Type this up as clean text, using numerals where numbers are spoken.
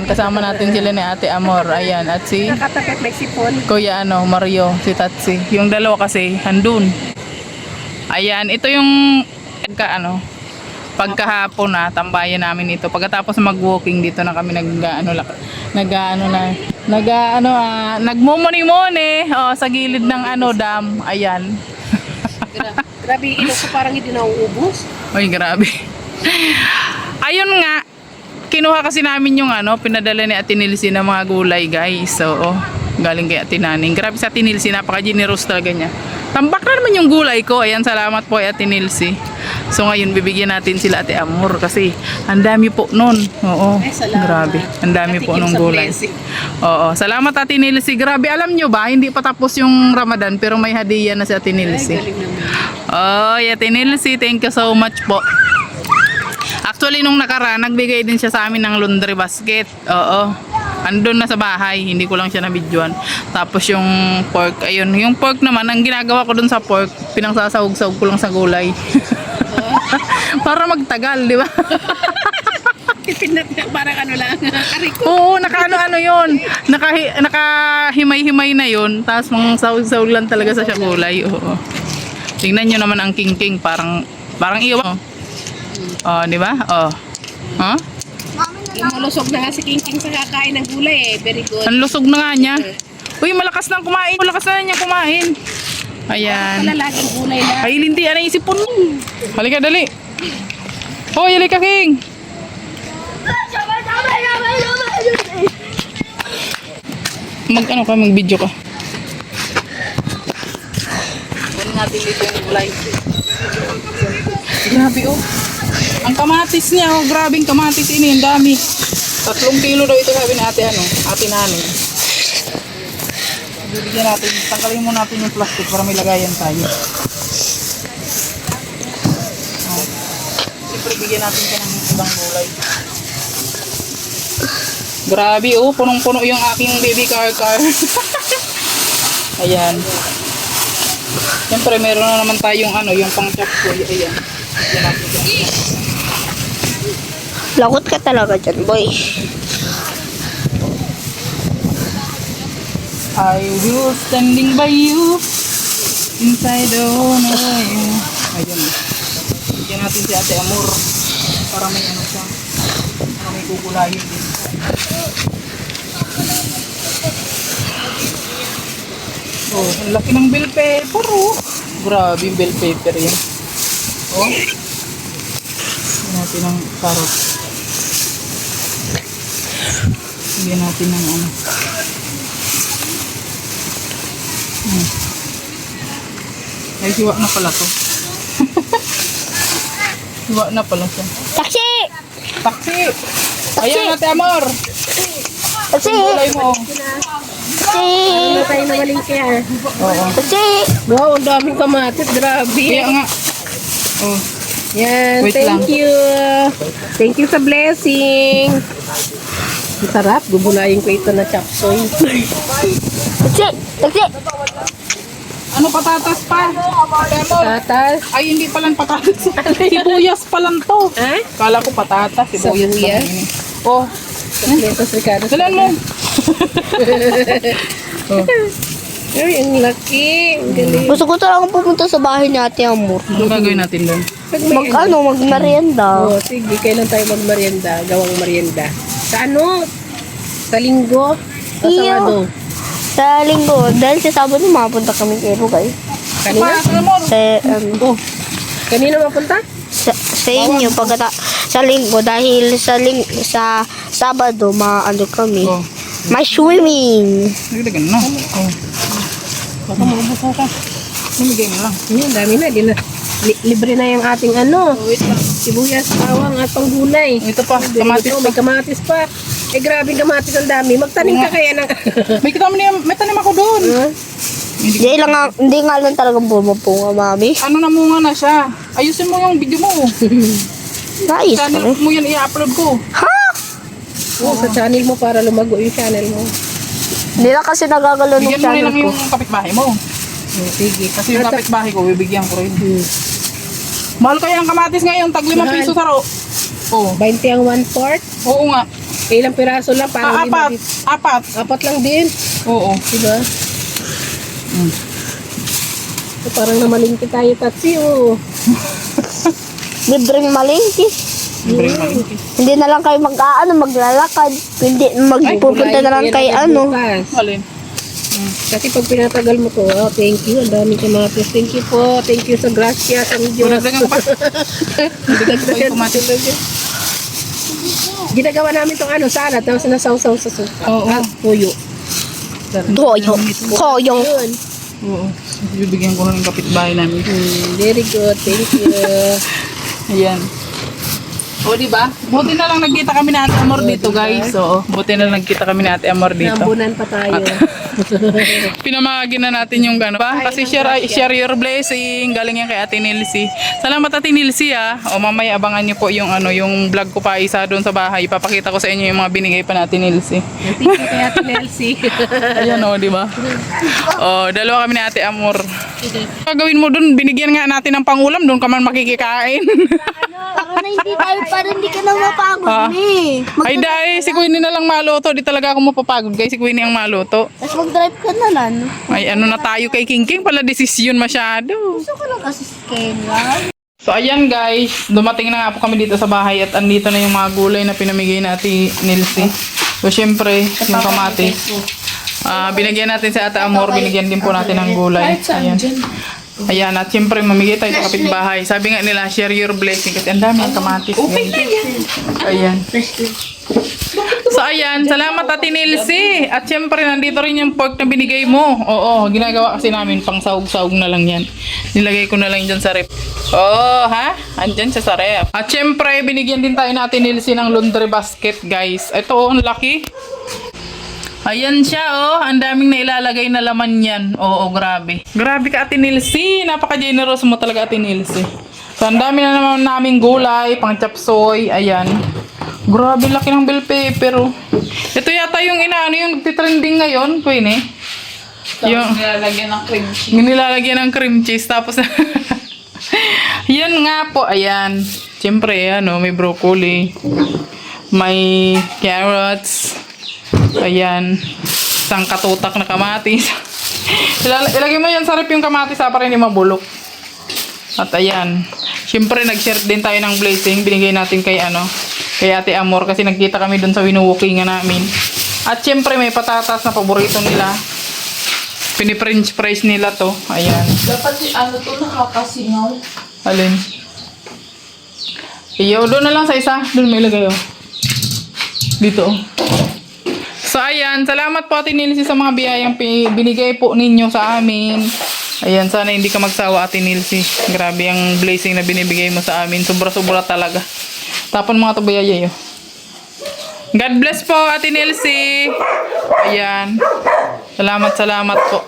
kasama natin sila ni Ate Amor. Ayan, at si Nakatakip may sipon. Kuya Mario, si Tatsi. Yung dalawa kasi, handun. Ayan, ito yung pagkahapon na tambayan namin ito. Pagkatapos mag-walking dito na kami nagmumuni-muni sa gilid ng dam. Ayan. Grabe, ilok ko parang hindi nauubos. Ay, grabe. Ayun nga, kinuha kasi namin yung pinadala ni Ate Nilsi ng mga gulay, guys. So, galing kay Ate Naning. Grabe sa Ate Nilsi, napaka-generous talaga niya. Tambak na naman yung gulay ko. Ayan, salamat po Ate Nilsi. So ngayon, bibigyan natin sila Ate Amor kasi ang dami po nun. Oo, Ay, salamat. grabe. Ang dami po Natikim nung sa gulay. blessing. Oo, salamat Ate Nilsi. Grabe, alam nyo ba, hindi pa tapos yung Ramadan pero may hadiah na si Ate Ay, Nilsi. galing naman. Oh, Ate Nilsi, thank you so much po. Actually, nung nakaraan, nagbigay din siya sa amin ng laundry basket. Oo. Andun na sa bahay, hindi ko lang siya nabidyoan. Tapos yung pork, ayun. Yung pork naman, ang ginagawa ko dun sa pork, pinangsasahog-sahog ko lang sa gulay. Para magtagal, di ba? Parang lang, ariko. Oo, naka-ano yun. Nakahimay-himay na yun. Tapos mga sahog-sahog lang talaga sa siya gulay. Oo. Tingnan nyo naman ang king-king, parang iwan. Oh, di ba? Oh. Huh? Lumusog na nga si King King sa kakain ng gulay eh. Very good. Ang lusog na nga niya. Uy, malakas na kumain. Malakas na niya kumain. Ayan. Wala laging gulay na. Ay, linti. Ano yung sipon mo? Halika, dali. Hoy, halika, King. Mag-video ka. Kunin natin dito yung gulay. Grabe, oh. Ang kamatis niya, oh. Grabing kamatis ini. Ang dami. 3 kilo daw ito sabi ni Ate Naning. Bibigyan natin. Tanggalin mo natin yung plastic para may lagayan tayo. Oh. Siyempre, bigyan natin siya ng ibang gulay. Grabe, oh. Punong-puno yung aking baby car. Ayan. Siyempre, meron na naman tayong yung pang-chop ko. Ayan. Ayan natin dyan. Lakot ka talaga dyan, boy. I will standing by you inside the way. Ayun. Bigyan natin si Ate Amor para may siya. Para may gugulayin din. Oh, ang laki ng bell pepper, oh. Grabe yung bell pepper yan. Oh. Bigyan natin ng carrot. Bigyan natin ng Ay, hiwa na pala to. Hiwa na pala siya. Taksi! Taksi! Ayan, Ate Amor! Taksi! Yung gulay mo. Taksi! Ano tayo na maling kaya? Oo. Taksi! Wow, ang daming kamatis. Grabe. Kaya nga. Oh. Yan, Wait thank lang. you. Thank you sa blessing. Ang sarap. Gugulayin ko ito na chop suey. Taksi! Taksi! Ano, patatas pa? Ate Amor. Tatas. Ay, hindi palang patatas. Sibuyas pa lang to. Ha? Kala ko patatas. Sibuyas pa Sibuyas? lang yun. Oh. Completos Ricardo. Dalan mo. Oh. Ay, ang laki. Ang galing. Gusto ko talagang pumunta sa bahay ni Ate Amor. Ano gagawin natin doon? Mag-merienda. Oh, sige, kailan tayo magmerienda? Gawang merienda. Sa ano? Sa linggo? O Iyo. Sabado? Sa linggo, dahil sa Sabado mapunta kami kay Rugay. Kanina? Ate Amor. Sa, Kanina mapunta? sa inyo, sa linggo, dahil sa Sabado, maano kami. Oh. May swimming. Nagdagan na. Oh. Baka maubos ka. Namigay mo lang. Yan, dami na. Libre na yung ating Wait lang. sibuyas, bawang at panggulay. Ito pa, kamatis Ito, pa. may kamatis pa. Eh, grabe kamatis ang dami. Magtanim ka kaya ng... May tanim ako doon. Hindi nga lang talagang bumupunga, mami. Ano na munga na siya. Ayusin mo yung video mo. Nice. Channel mo yan i-upload ko. Ha? Sa channel mo para lumago yung channel mo. Hindi na kasi nagagalaw ng Bigyan mo channel lang ko. yung kapitbahay mo. Sige. Kasi yung kapitbahay ko, bibigyan ko rin. Mahal kaya ang kamatis ngayon, tag 5 Mahal. piso sa ro. Oo. 20 ang 1/4. Oo nga. Ilang piraso lang, parang Apat. Apat. Apat lang din. Oo. Diba? So, parang namalingki tayo, Tatsi, oh. Libreng malingki. Libreng malingki. Hindi na lang kayo maglalakad. Hindi, magpupunta na lang kay ano. Bukas. Alin? Kasi pag pinatagal mo to, oh, thank you. Ang daming kamatis. Thank you po. Thank you sa grasya sa Diyos. Dagdagan pa. Dagdagan kamatis. Ginagawa namin tong ano, salad. Tapos nasawsaw sa suka. Oo. Puyo. Toyo. Toyo. Yun. Oo. Bibigyan ko ng kapitbahay namin. Very good. Thank you. Ayan. O, diba? Buti na lang nagkita kami na Ate Amor dito, guys. Oo. Buti na lang nagkita kami na Ate Amor dito. Nambunan pa tayo. Pinamagin na natin yung gano'n ba? Kasi share your blessing. Galing yan kay Ate Nilsi. Salamat Ate Nilsi ah. O mamaya abangan niyo po yung ano, yung vlog ko pa isa doon sa bahay. Papakita ko sa inyo yung mga binigay pa natin Nilsi. Thank you kay Ate Nelsie. Ayan o, di ba? O, dalawa kami ni Ate Amor. Gagawin mo doon, binigyan nga natin ng pangulam, doon ka man makikikain. Para hindi tayo, para hindi ka lang mapagod Ah. ni. Ay dahil, si Queenie na lang maluto. Di talaga ako mapapagod guys, si Queenie ang maluto. Tapos mag-drive ka na lang. Ay ano na tayo kay King King, pala desisyon masyado. Gusto ko lang kasi si Kenya. So ayan guys, dumating na nga po kami dito sa bahay at andito na yung mga gulay na pinamigay natin Nilsi. So syempre, yung kamatis. Binigyan natin si Ate Amor, binigyan din po natin ng gulay. Ayan. Ayan, at syempre mamigay tayo sa kapitbahay. Sabi nga nila, share your blessing kasi ang dami ang kamatis. Guys. Ayan. So ayan, salamat Ate Nilsi. At syempre nandito rin yung pork na binigay mo. Oo, ginagawa kasi namin pang sahog-sahog na lang yan. Nilagay ko na lang dyan sa rep. Oo, ha? Andyan siya sa rep. At syempre, binigyan din tayo natin Nilsi ng laundry basket, guys. Ito, oh, ang laki. Ayan siya, oh. Ang daming nailalagay na laman yan. Oo, grabe. Grabe ka, Ate Nilsi. Napaka-generous mo talaga, Ate Nilsi. So, ang dami na naman naming gulay, pang chapsoy. Ayan. Grabe, laki ng bell pepper, oh. Ito yata yung inaano yung nagtitrending ngayon, Queenie. Yung nilalagyan ng cream cheese. Nilalagyan ng cream cheese. Tapos, yan nga po. Ayan. Siyempre, ano, may broccoli. May carrots. Ayan. Isang katutak na kamatis. Ilagay mo yan sa rep yung kamatis para hindi mabulok. At ayan. Siyempre, nag-share din tayo ng blessing. Binigay natin kay ano, kay Ate Amor kasi nagkita kami dun sa winuwukingan namin. At siyempre, may patatas na paborito nila. Pini-french fries nila to. Ayan. Dapat ano to nakakasingaw. Alin? Iyo, doon na lang sa isa. Doon may ilagay, oh. Dito, oh. So, ayan. Salamat po, Ate Nilsi, sa mga biyayang binigay po ninyo sa amin. Ayan, sana hindi ka magsawa, Ate Nilsi. Grabe ang blessing na binibigay mo sa amin. Sobra-sobra talaga. Tapon mga tubayayay, oh. God bless po, Ate Nilsi. Ayan. Salamat po.